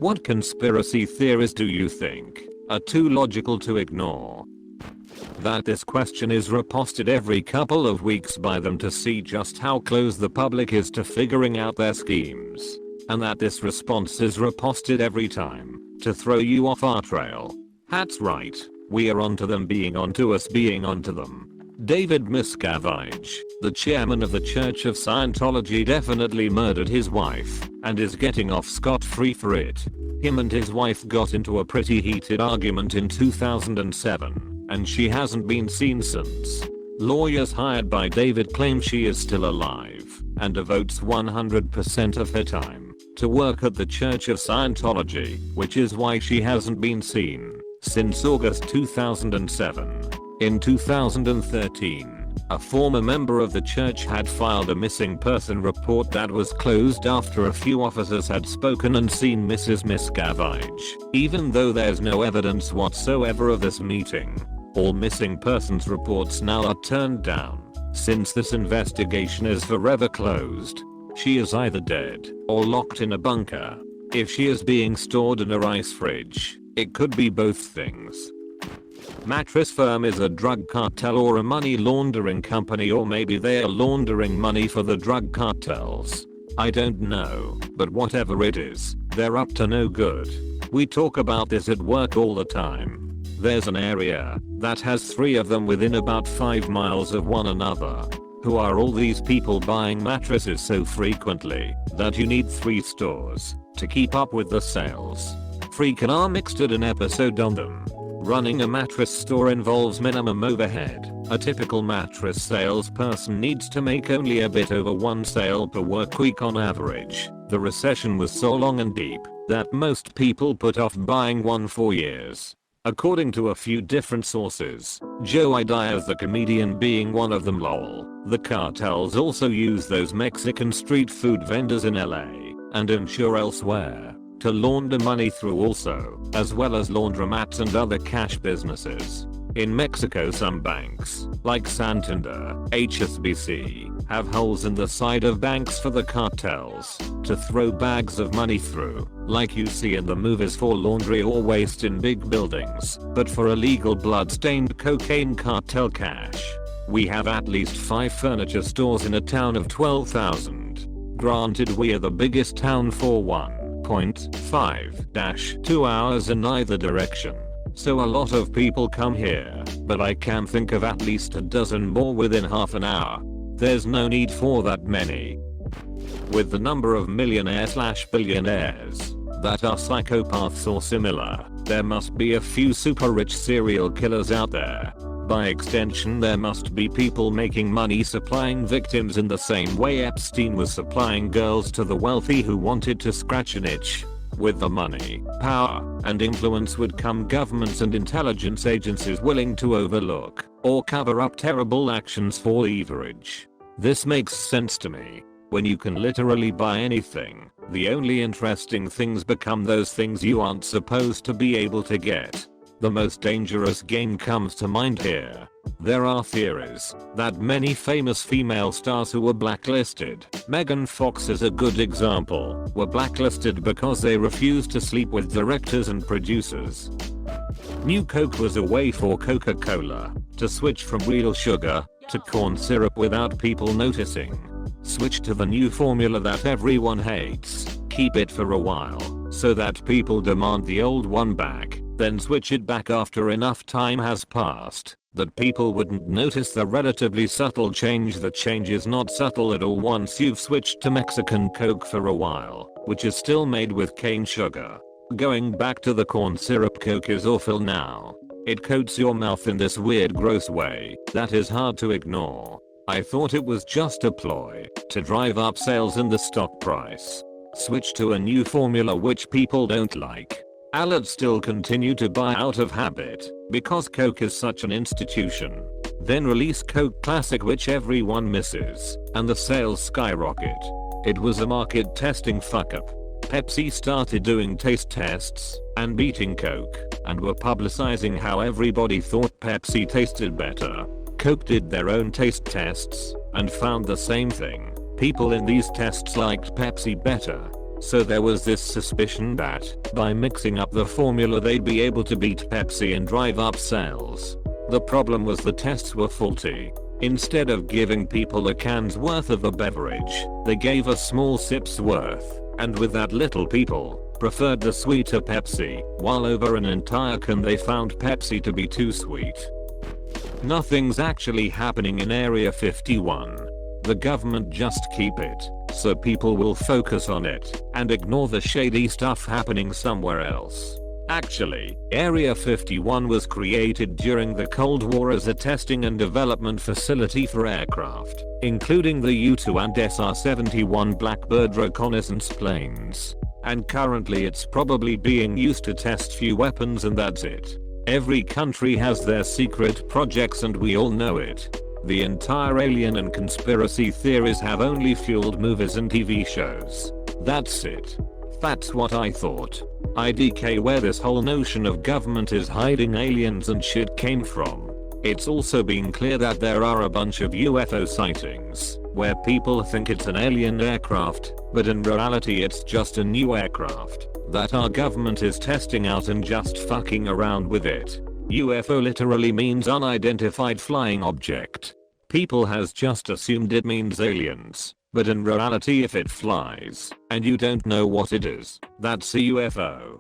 What conspiracy theories do you think are too logical to ignore? That this question is reposted every couple of weeks by them to see just how close the public is to figuring out their schemes. And that this response is reposted every time to throw you off our trail. That's right, we are onto them being onto us being onto them. David Miscavige, the chairman of the Church of Scientology, definitely murdered his wife and is getting off scot-free for it. Him and his wife got into a pretty heated argument in 2007 and she hasn't been seen since. Lawyers hired by David claim she is still alive and devotes 100% of her time to work at the Church of Scientology, which is why she hasn't been seen since August 2007. In 2013, a former member of the church had filed a missing person report that was closed after a few officers had spoken and seen Mrs. Miscavige. Even though there's no evidence whatsoever of this meeting, all missing persons reports now are turned down, since this investigation is forever closed. She is either dead or locked in a bunker. If she is being stored in a ice fridge, it could be both things. Mattress firm is a drug cartel or a money laundering company, or maybe they are laundering money for the drug cartels. I don't know, but whatever it is, they're up to no good. We talk about this at work all the time. There's an area that has 3 of them within about 5 miles of one another. Who are all these people buying mattresses so frequently that you need 3 stores to keep up with the sales? Freakonomics did an episode on them. Running a mattress store involves minimum overhead. A typical mattress salesperson needs to make only a bit over 1 sale per work week on average. The recession was so long and deep that most people put off buying one for years. According to a few different sources, Joe Ida's the comedian being one of them. Lol. The cartels also use those Mexican street food vendors in LA and I'm sure elsewhere to launder money through also, as well as laundromats and other cash businesses. In Mexico, some banks, like Santander, HSBC, have holes in the side of banks for the cartels to throw bags of money through, like you see in the movies for laundry or waste in big buildings, but for illegal blood-stained cocaine cartel cash. We have at least 5 furniture stores in a town of 12,000. Granted, we are the biggest town for 1.5-2 hours in either direction. So a lot of people come here, but I can think of at least a dozen more within half an hour. There's no need for that many. With the number of millionaire/billionaires that are psychopaths or similar, there must be a few super rich serial killers out there. By extension, there must be people making money supplying victims in the same way Epstein was supplying girls to the wealthy who wanted to scratch an itch. With the money, power, and influence would come governments and intelligence agencies willing to overlook or cover up terrible actions for leverage. This makes sense to me. When you can literally buy anything, the only interesting things become those things you aren't supposed to be able to get. The most dangerous game comes to mind here. There are theories that many famous female stars who were blacklisted, Megan Fox is a good example, were blacklisted because they refused to sleep with directors and producers. New Coke was a way for Coca-Cola to switch from real sugar to corn syrup without people noticing. Switch to the new formula that everyone hates, keep it for a while, so that people demand the old one back, then switch it back after enough time has passed that people wouldn't notice the relatively subtle change. The change is not subtle at all once you've switched to Mexican Coke for a while, which is still made with cane sugar. Going back to the corn syrup, Coke is awful now. It coats your mouth in this weird gross way that is hard to ignore. I thought it was just a ploy to drive up sales and the stock price. Switch to a new formula which people don't like. I'll still continue to buy out of habit because Coke is such an institution. Then release Coke Classic, which everyone misses, and the sales skyrocket. It was a market testing fuck up. Pepsi started doing taste tests and beating Coke and were publicizing how everybody thought Pepsi tasted better. Coke did their own taste tests and found the same thing. People in these tests liked Pepsi better. So there was this suspicion that, by mixing up the formula, they'd be able to beat Pepsi and drive up sales. The problem was the tests were faulty. Instead of giving people a can's worth of a beverage, they gave a small sip's worth, and with that little people preferred the sweeter Pepsi, while over an entire can they found Pepsi to be too sweet. Nothing's actually happening in Area 51. The government just keep it, so people will focus on it, and ignore the shady stuff happening somewhere else. Actually, Area 51 was created during the Cold War as a testing and development facility for aircraft, including the U-2 and SR-71 Blackbird reconnaissance planes. And currently it's probably being used to test few weapons, and that's it. Every country has their secret projects and we all know it. The entire alien and conspiracy theories have only fueled movies and TV shows. That's it. That's what I thought. IDK where this whole notion of government is hiding aliens and shit came from. It's also been clear that there are a bunch of UFO sightings, where people think it's an alien aircraft, but in reality it's just a new aircraft that our government is testing out and just fucking around with it. UFO literally means unidentified flying object. People has just assumed it means aliens, but in reality if it flies, and you don't know what it is, that's a UFO.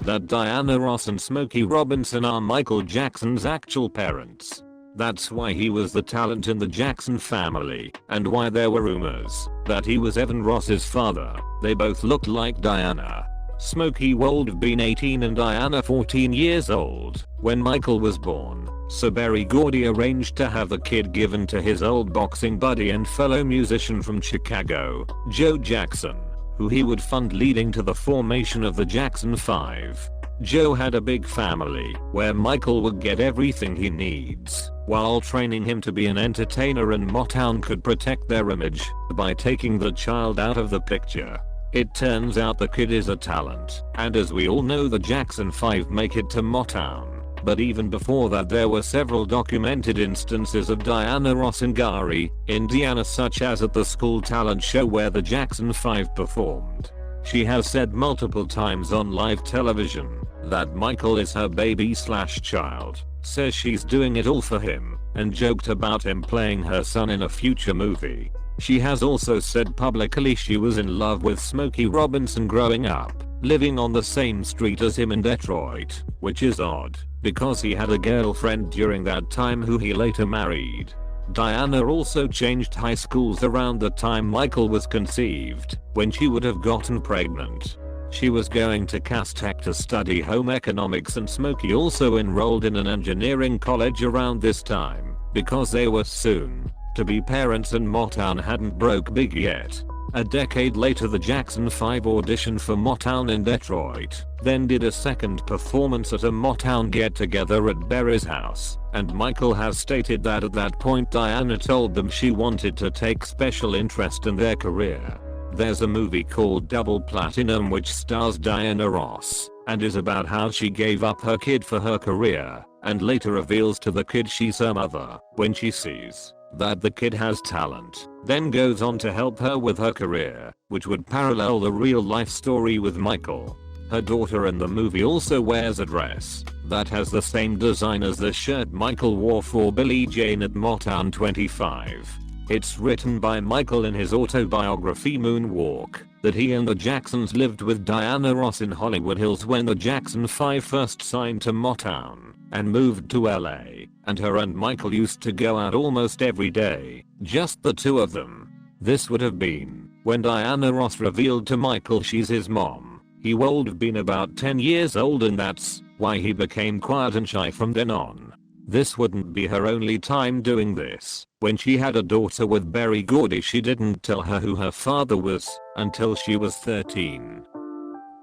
That Diana Ross and Smokey Robinson are Michael Jackson's actual parents. That's why he was the talent in the Jackson family, and why there were rumors that he was Evan Ross's father. They both looked like Diana. Smokey would have been 18 and Diana 14 years old when Michael was born, so Berry Gordy arranged to have the kid given to his old boxing buddy and fellow musician from Chicago, Joe Jackson, who he would fund, leading to the formation of the Jackson 5. Joe had a big family where Michael would get everything he needs, while training him to be an entertainer, and Motown could protect their image by taking the child out of the picture. It turns out the kid is a talent, and as we all know the Jackson 5 make it to Motown. But even before that there were several documented instances of Diana Ross in Gary, Indiana, such as at the school talent show where the Jackson 5 performed. She has said multiple times on live television that Michael is her baby/child, says she's doing it all for him, and joked about him playing her son in a future movie. She has also said publicly she was in love with Smokey Robinson growing up, living on the same street as him in Detroit, which is odd, because he had a girlfriend during that time who he later married. Diana also changed high schools around the time Michael was conceived, when she would have gotten pregnant. She was going to Cass Tech to study home economics, and Smokey also enrolled in an engineering college around this time, because they were soon to be parents and Motown hadn't broke big yet. A decade later the Jackson 5 auditioned for Motown in Detroit, then did a second performance at a Motown get-together at Berry's house, and Michael has stated that at that point Diana told them she wanted to take special interest in their career. There's a movie called Double Platinum which stars Diana Ross, and is about how she gave up her kid for her career, and later reveals to the kid she's her mother when she sees that the kid has talent, then goes on to help her with her career, which would parallel the real life story with Michael. Her daughter in the movie also wears a dress that has the same design as the shirt Michael wore for Billie Jean at Motown 25. It's written by Michael in his autobiography Moonwalk that he and the Jacksons lived with Diana Ross in Hollywood Hills when the Jackson 5 first signed to Motown and moved to LA, and her and Michael used to go out almost every day, just the two of them. This would have been when Diana Ross revealed to Michael she's his mom. He would have been about 10 years old, and that's why he became quiet and shy from then on. This wouldn't be her only time doing this. When she had a daughter with Berry Gordy, she didn't tell her who her father was until she was 13.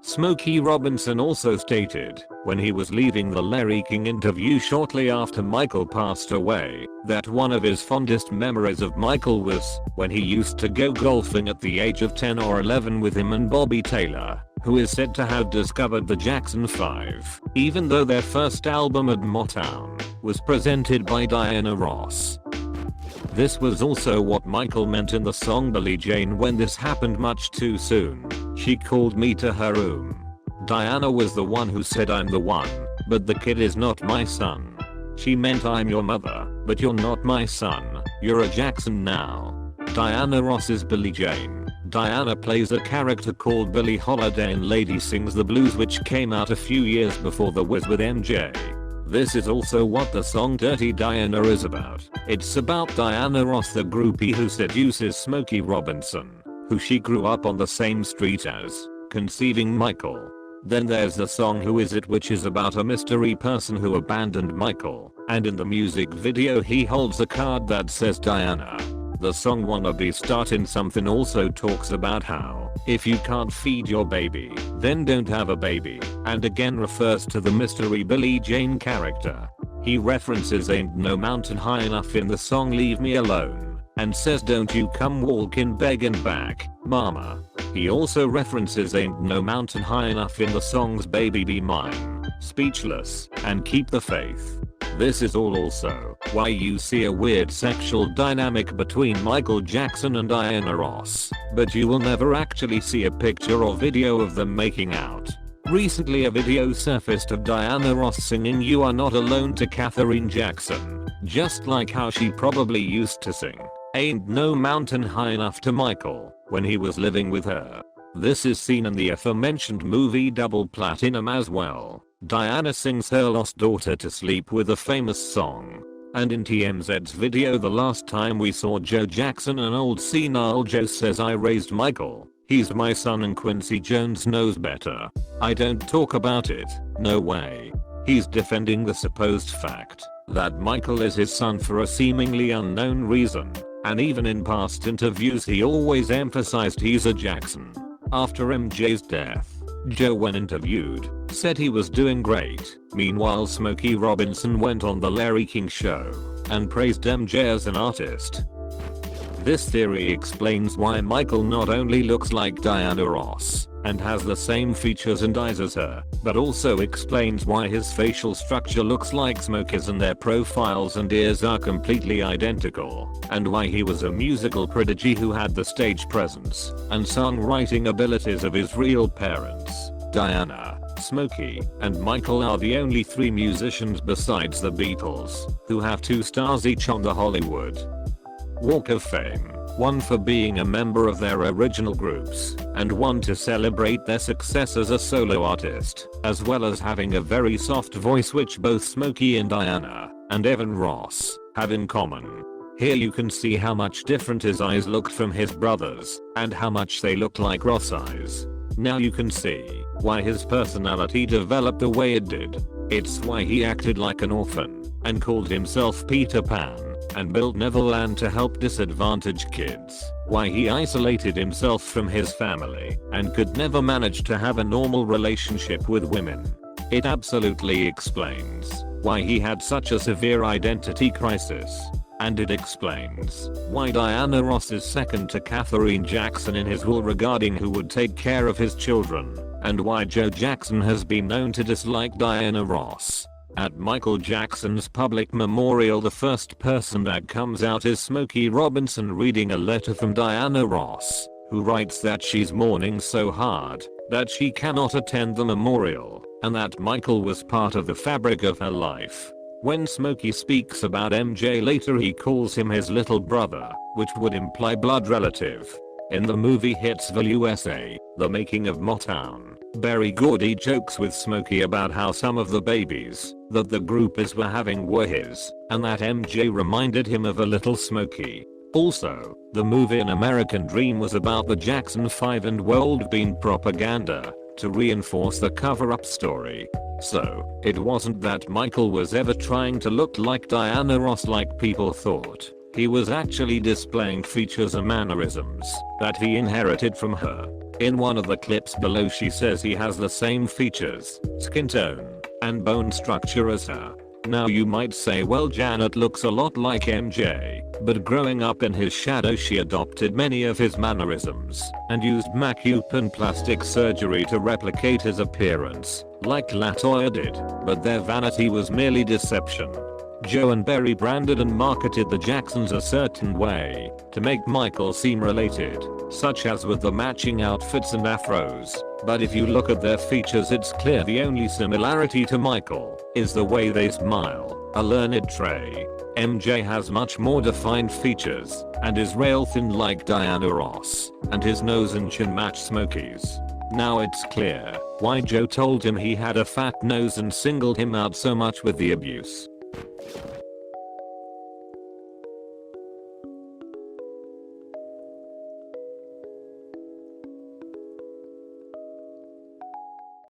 Smokey Robinson also stated, when he was leaving the Larry King interview shortly after Michael passed away, that one of his fondest memories of Michael was when he used to go golfing at the age of 10 or 11 with him and Bobby Taylor, who is said to have discovered the Jackson 5, even though their first album at Motown was presented by Diana Ross. This was also what Michael meant in the song Billie Jean when this happened much too soon. She called me to her room. Diana was the one who said I'm the one, but the kid is not my son. She meant I'm your mother, but you're not my son, you're a Jackson now. Diana Ross is Billie Jane. Diana plays a character called Billie Holiday in Lady Sings the Blues, which came out a few years before The Wiz with MJ. This is also what the song Dirty Diana is about. It's about Diana Ross, the groupie who seduces Smokey Robinson, who she grew up on the same street as, conceiving Michael. Then there's the song Who Is It, which is about a mystery person who abandoned Michael, and in the music video he holds a card that says Diana. The song Wanna Be Startin' Something also talks about how, if you can't feed your baby, then don't have a baby, and again refers to the mystery Billie Jane character. He references Ain't No Mountain High Enough in the song Leave Me Alone, and says don't you come walking begging back, mama. He also references Ain't No Mountain High Enough in the songs Baby Be Mine, Speechless, and Keep the Faith. This is all also why you see a weird sexual dynamic between Michael Jackson and Diana Ross, but you will never actually see a picture or video of them making out. Recently a video surfaced of Diana Ross singing You Are Not Alone to Katherine Jackson, just like how she probably used to sing Ain't No Mountain High Enough to Michael when he was living with her. This is seen in the aforementioned movie Double Platinum as well. Diana sings her lost daughter to sleep with a famous song. And in TMZ's video the last time we saw Joe Jackson, an old senile Joe says I raised Michael, he's my son and Quincy Jones knows better. I don't talk about it, no way. He's defending the supposed fact that Michael is his son for a seemingly unknown reason, and even in past interviews he always emphasized he's a Jackson. After MJ's death, Joe, when interviewed, said he was doing great. Meanwhile Smokey Robinson went on the Larry King Show and praised MJ as an artist. This theory explains why Michael not only looks like Diana Ross and has the same features and eyes as her, but also explains why his facial structure looks like Smokey's and their profiles and ears are completely identical, and why he was a musical prodigy who had the stage presence and songwriting abilities of his real parents. Diana, Smokey, and Michael are the only three musicians besides the Beatles who have 2 stars each on the Hollywood Walk of Fame, one for being a member of their original groups, and one to celebrate their success as a solo artist, as well as having a very soft voice, which both Smokey and Diana, and Evan Ross, have in common. Here you can see how much different his eyes looked from his brothers, and how much they look like Ross' eyes. Now you can see why his personality developed the way it did. It's why he acted like an orphan, and called himself Peter Pan, and built Neverland to help disadvantaged kids. Why he isolated himself from his family, and could never manage to have a normal relationship with women. It absolutely explains why he had such a severe identity crisis. And it explains why Diana Ross is second to Katherine Jackson in his will regarding who would take care of his children, and why Joe Jackson has been known to dislike Diana Ross. At Michael Jackson's public memorial, the first person that comes out is Smokey Robinson reading a letter from Diana Ross, who writes that she's mourning so hard that she cannot attend the memorial, and that Michael was part of the fabric of her life. When Smokey speaks about MJ later, he calls him his little brother, which would imply blood relative. In the movie Hitsville USA, The Making of Motown, Berry Gordy jokes with Smokey about how some of the babies that the groupies were having were his, and that MJ reminded him of a little Smokey. Also, the movie An American Dream was about the Jackson 5 and World Bean propaganda to reinforce the cover-up story. So, it wasn't that Michael was ever trying to look like Diana Ross like people thought. He was actually displaying features and mannerisms that he inherited from her. In one of the clips below she says he has the same features, skin tone, and bone structure as her. Now you might say, well, Janet looks a lot like MJ, but growing up in his shadow she adopted many of his mannerisms and used makeup and plastic surgery to replicate his appearance, like LaToya did, but their vanity was merely deception. Joe and Barry branded and marketed the Jacksons a certain way to make Michael seem related, such as with the matching outfits and afros, but if you look at their features it's clear the only similarity to Michael is the way they smile, a learned trait. MJ has much more defined features and is rail thin like Diana Ross, and his nose and chin match Smokey's. Now it's clear why Joe told him he had a fat nose and singled him out so much with the abuse.